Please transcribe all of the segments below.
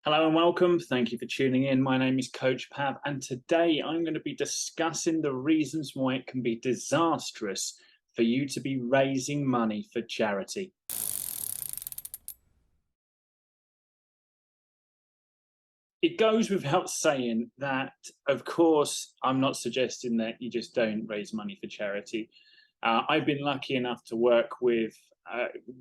Hello and welcome. Thank you for tuning in. My name is Coach Pav, and today I'm going to be discussing the reasons why it can be disastrous for you to be raising money for charity. It goes without saying that, of course, I'm not suggesting that you just don't raise money for charity. I've been lucky enough to work with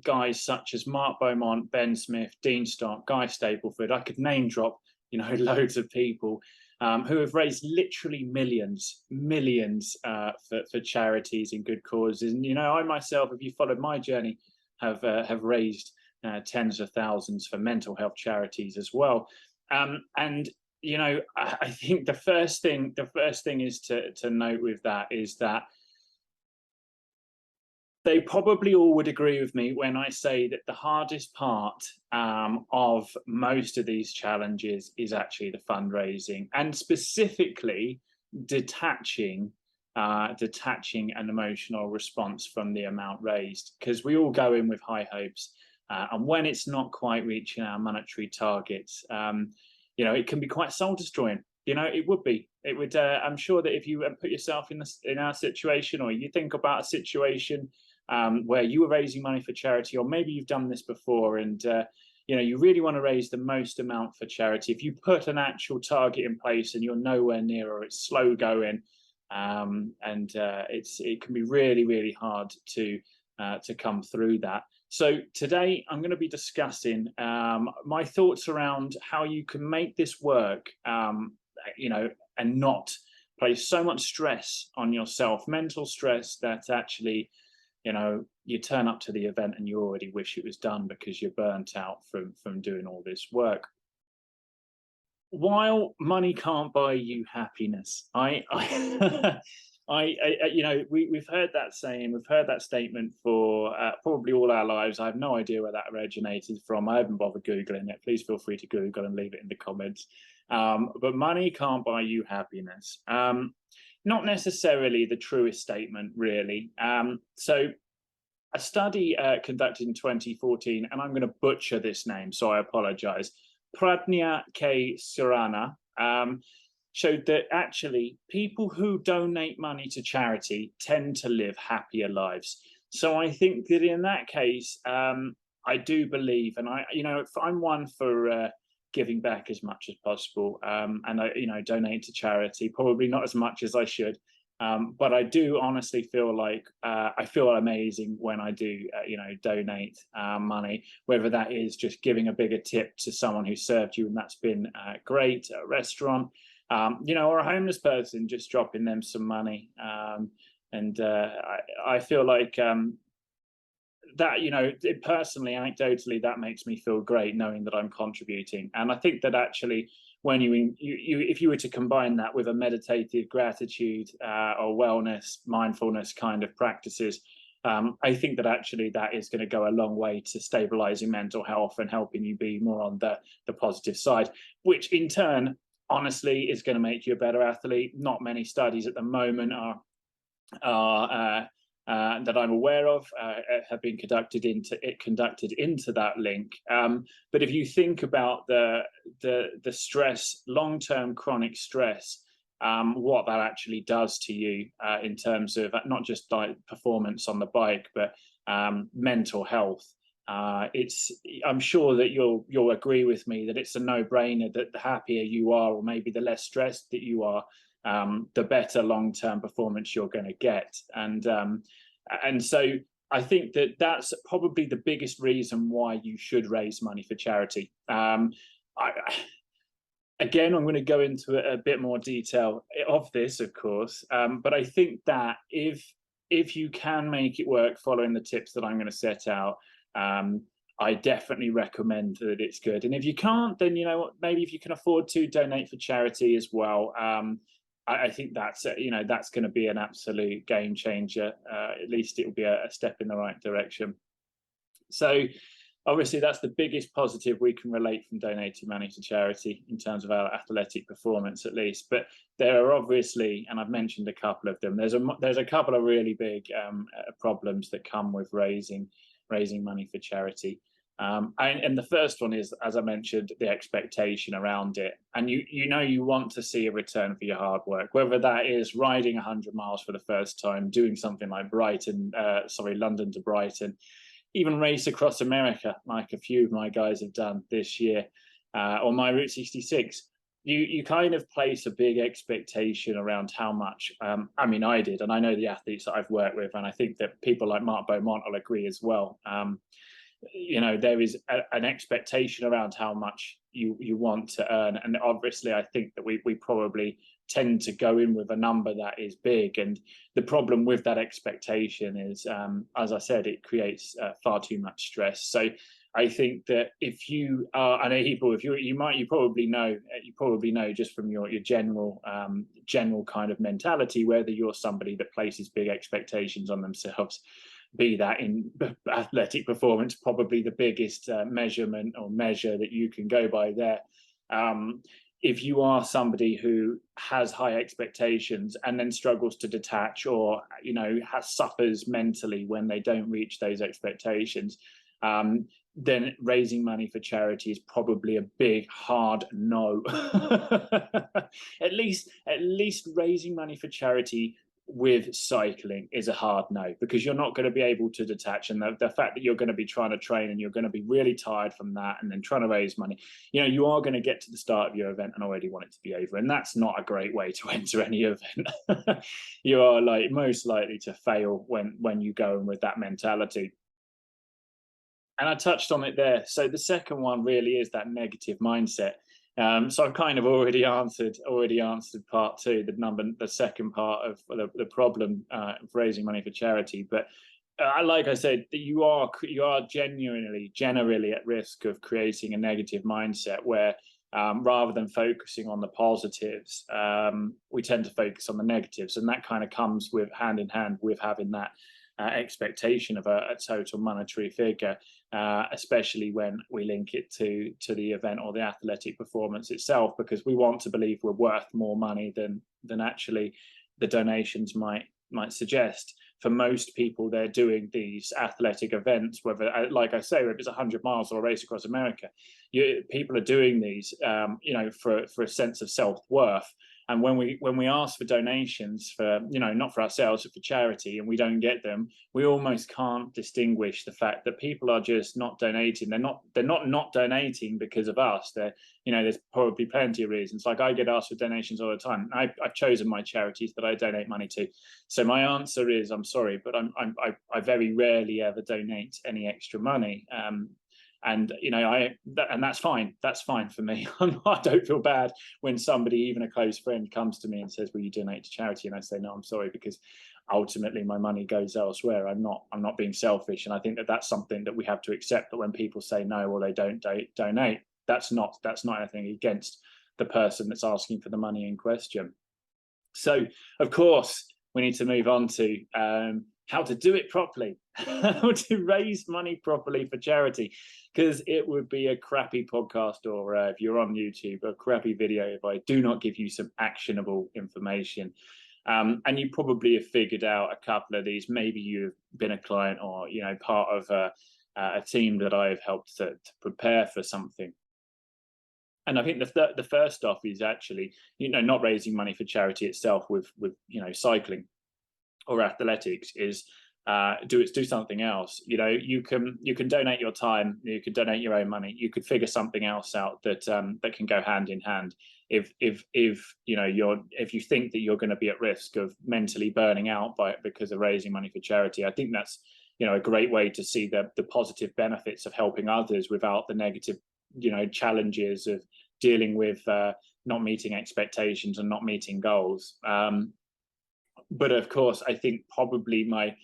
guys such as Mark Beaumont, Ben Smith, Dean Stark, Guy Stapleford. I could name drop, loads of people who have raised literally millions for charities and good causes. And I myself, if you followed my journey, have raised tens of thousands for mental health charities as well. And I think the first thing is to note with that is that they probably all would agree with me when I say that the hardest part of most of these challenges is actually the fundraising, and specifically detaching detaching an emotional response from the amount raised, because we all go in with high hopes, and when it's not quite reaching our monetary targets, it can be quite soul destroying. It would be. It would. I'm sure that if you put yourself in our situation, or you think about a situation where you were raising money for charity, or maybe you've done this before, and you really want to raise the most amount for charity. If you put an actual target in place and you're nowhere near, or it's slow going, and it can be really hard to come through that. So today I'm going to be discussing my thoughts around how you can make this work, and not place so much stress on yourself, mental stress, that actually, you turn up to the event and you already wish it was done because you're burnt out from doing all this work. While money can't buy you happiness, we've heard that saying, we've heard that statement for probably all our lives. I have no idea where that originated from. I haven't bothered Googling it. Please feel free to Google and leave it in the comments. But money can't buy you happiness. Not necessarily the truest statement, really. So a study conducted in 2014, and I'm going to butcher this name, so I apologize. Pradnya K. Surana showed that actually people who donate money to charity tend to live happier lives. So I think that in that case, I do believe, and I'm one for giving back as much as possible, and I donate to charity, probably not as much as I should. But I do honestly feel like I feel amazing when I do, donate money, whether that is just giving a bigger tip to someone who served you, and that's been great, a restaurant, or a homeless person, just dropping them some money. And I feel like that, personally, anecdotally, that makes me feel great knowing that I'm contributing. And I think that actually, when you if you were to combine that with a meditative gratitude or wellness, mindfulness kind of practices, I think that actually that is going to go a long way to stabilizing mental health and helping you be more on the positive side, which in turn, honestly, is going to make you a better athlete. Not many studies at the moment are that I'm aware of have been conducted into that link. But if you think about the stress, long-term chronic stress, what that actually does to you in terms of not just like performance on the bike, but mental health. I'm sure that you'll agree with me that it's a no-brainer that the happier you are, or maybe the less stressed that you are, the better long-term performance you're going to get. And so I think that that's probably the biggest reason why you should raise money for charity. Again, I'm going to go into a bit more detail of this, of course, but I think that if you can make it work following the tips that I'm going to set out, I definitely recommend that it's good. And if you can't, then maybe if you can afford to donate for charity as well, I think that's that's going to be an absolute game changer. At least it will be a step in the right direction. So obviously that's the biggest positive we can relate from donating money to charity in terms of our athletic performance, at least. But there are obviously, and I've mentioned a couple of them, there's a couple of really big problems that come with raising money for charity. And the first one is, as I mentioned, the expectation around it. And you want to see a return for your hard work, whether that is riding 100 miles for the first time, doing something like London to Brighton, even race across America, like a few of my guys have done this year, or my Route 66. You kind of place a big expectation around how much. I mean, I did, and I know the athletes that I've worked with, and I think that people like Mark Beaumont will agree as well. There is an expectation around how much you want to earn, and obviously I think that we probably tend to go in with a number that is big, and the problem with that expectation is, as I said, it creates far too much stress. So I think that if you are, and people, if you probably know just from your general kind of mentality, whether you're somebody that places big expectations on themselves, be that in athletic performance, probably the biggest measurement or measure that you can go by there. If you are somebody who has high expectations and then struggles to detach, or suffers mentally when they don't reach those expectations, then raising money for charity is probably a big hard no. at least raising money for charity with cycling is a hard no, because you're not going to be able to detach, and the fact that you're going to be trying to train and you're going to be really tired from that, and then trying to raise money, you are going to get to the start of your event and already want it to be over, and that's not a great way to enter any event. You are most likely to fail when you go in with that mentality. And I touched on it there. So the second one really is that negative mindset. So I've kind of already answered part two, the second part of the problem of raising money for charity. But like I said, you are generally at risk of creating a negative mindset where, rather than focusing on the positives, we tend to focus on the negatives, and that kind of comes with hand in hand with having that expectation of a total monetary figure, especially when we link it to the event or the athletic performance itself, because we want to believe we're worth more money than actually the donations might suggest. For most people, they're doing these athletic events, whether, like I say, if it's 100 miles or a race across America, people are doing these, for a sense of self-worth. And when we ask for donations for, not for ourselves, but for charity, and we don't get them, we almost can't distinguish the fact that people are just not donating. They're not donating because of us. There's probably plenty of reasons. Like, I get asked for donations all the time. I've chosen my charities that I donate money to. So my answer is, I'm sorry, but I very rarely ever donate any extra money. And that's fine. That's fine for me. I don't feel bad when somebody, even a close friend, comes to me and says, "Will you donate to charity?" And I say, "No, I'm sorry," because ultimately my money goes elsewhere. I'm not being selfish, and I think that that's something that we have to accept. That when people say no or they don't donate, that's not anything against the person that's asking for the money in question. So, of course, we need to move on to how to do it properly, how to raise money properly for charity, because it would be a crappy podcast, or if you're on YouTube, a crappy video if I do not give you some actionable information. And you probably have figured out a couple of these. Maybe you've been a client, or part of a team that I've helped to prepare for something. And I think the first off is actually, not raising money for charity itself with cycling or athletics, is do something else. You can donate your time, you could donate your own money, you could figure something else out that can go hand in hand. If you think that you're going to be at risk of mentally burning out because of raising money for charity, I think that's a great way to see the positive benefits of helping others without the negative challenges of dealing with not meeting expectations and not meeting goals. But of course, I think probably my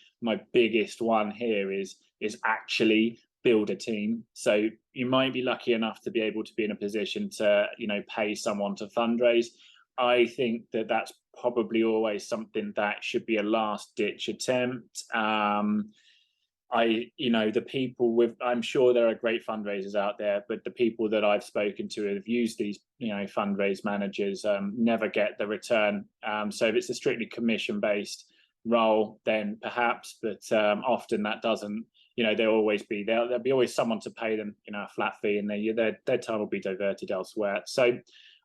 biggest one here is actually build a team. So you might be lucky enough to be able to be in a position to pay someone to fundraise. I think that that's probably always something that should be a last ditch attempt. The people I'm sure there are great fundraisers out there, but the people that I've spoken to have used these, fundraise managers, never get the return. So if it's a strictly commission-based role, then perhaps, but often that doesn't there'll always be there'll be always someone to pay them, a flat fee, and their time will be diverted elsewhere. So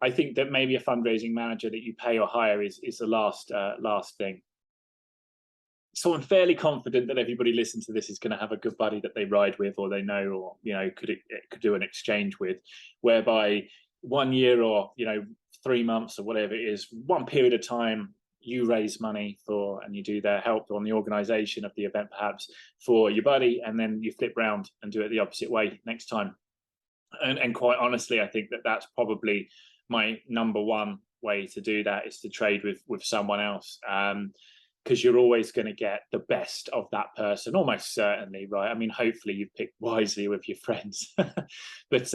I think that maybe a fundraising manager that you pay or hire is the last thing. So I'm fairly confident that everybody listening to this is going to have a good buddy that they ride with, or they know, or could do an exchange with, whereby 1 year or 3 months or whatever it is, one period of time, you raise money for, and you do their help on the organization of the event perhaps for your buddy, and then you flip round and do it the opposite way next time. And quite honestly, I think that that's probably my number one way to do that, is to trade with someone else. Because you're always going to get the best of that person, almost certainly, right? I mean, hopefully you've picked wisely with your friends. But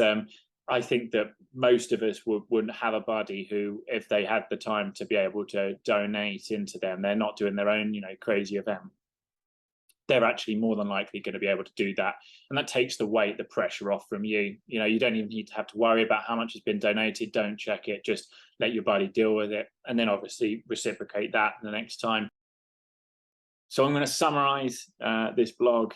I think that most of us wouldn't have a buddy who, if they had the time to be able to donate into them, they're not doing their own, crazy event, they're actually more than likely going to be able to do that. And that takes the weight, the pressure off from you. You don't even need to have to worry about how much has been donated. Don't check it. Just let your buddy deal with it. And then obviously reciprocate that the next time. So I'm going to summarize this blog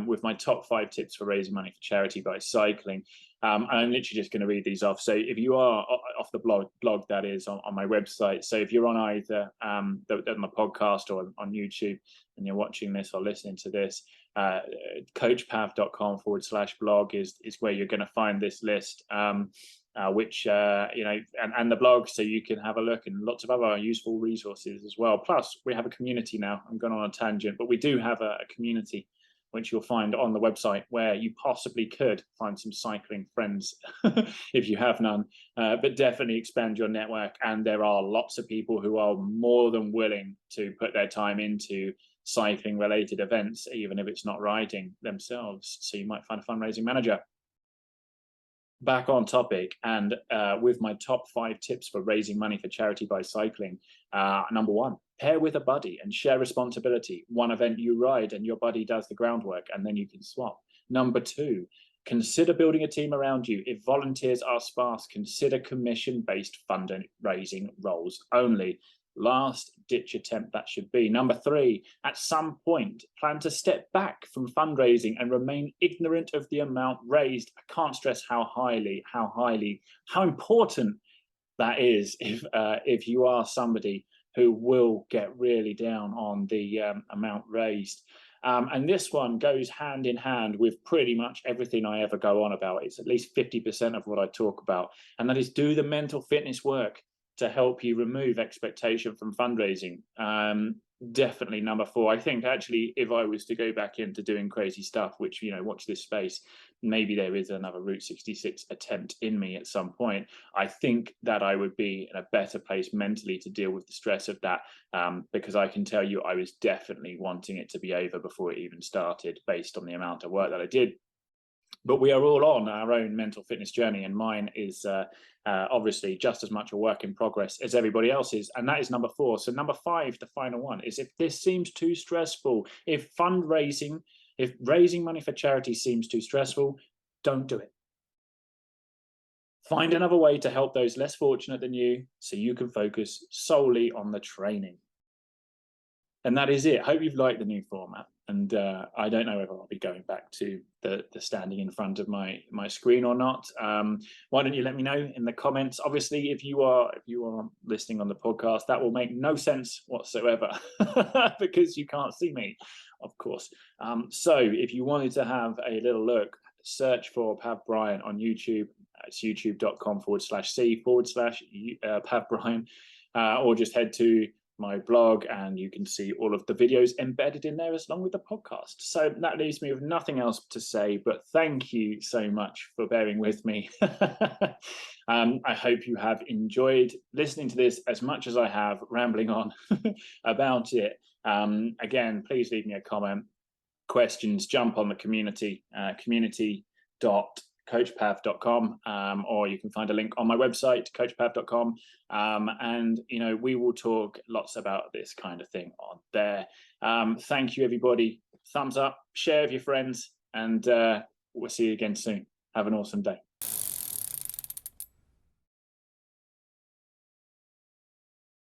with my top 5 tips for raising money for charity by cycling. I'm literally just going to read these off. So if you are off the blog that is on my website. So if you're on either on the podcast or on YouTube and you're watching this or listening to this, coachpav.com/blog is where you're going to find this list. Which and the blog, so you can have a look, and lots of other useful resources as well. Plus we have a community now. I'm going on a tangent, but we do have a community which you'll find on the website, where you possibly could find some cycling friends if you have none, but definitely expand your network. And there are lots of people who are more than willing to put their time into cycling related events, even if it's not riding themselves. So you might find a fundraising manager. Back on topic, and with my top 5 tips for raising money for charity by cycling. Number 1, pair with a buddy and share responsibility. One event you ride and your buddy does the groundwork, and then you can swap. Number 2, consider building a team around you. If volunteers are sparse, consider commission-based fundraising roles only. Last ditch attempt that should be. Number 3, at some point, plan to step back from fundraising and remain ignorant of the amount raised. I can't stress how important that is if you are somebody who will get really down on the amount raised. And this one goes hand in hand with pretty much everything I ever go on about. It's at least 50% of what I talk about, and that is do the mental fitness work to help you remove expectation from fundraising. Definitely number 4. I think actually, if I was to go back into doing crazy stuff, which, watch this space, maybe there is another Route 66 attempt in me at some point, I think that I would be in a better place mentally to deal with the stress of that, because I can tell you I was definitely wanting it to be over before it even started, based on the amount of work that I did. But we are all on our own mental fitness journey, and mine is obviously just as much a work in progress as everybody else's, and that is number 4. So number 5, the final one, is if this seems too stressful, if raising money for charity seems too stressful, don't do it. Find another way to help those less fortunate than you, so you can focus solely on the training. And that is it. Hope you've liked the new format. And I don't know whether I'll be going back to the standing in front of my screen or not. Why don't you let me know in the comments? Obviously, if you are listening on the podcast, that will make no sense whatsoever because you can't see me, of course. So if you wanted to have a little look, search for Pav Brian on YouTube. It's youtube.com/c/Pav Brian, or just head to my blog and you can see all of the videos embedded in there along with the podcast. So that leaves me with nothing else to say, but thank you so much for bearing with me. I hope you have enjoyed listening to this as much as I have rambling on about it. Again, please leave me a comment, questions, jump on the community, community.coachpav.com, or you can find a link on my website, coachpav.com, and we will talk lots about this kind of thing on there. Thank you, everybody. Thumbs up, share with your friends, and we'll see you again soon. Have an awesome day.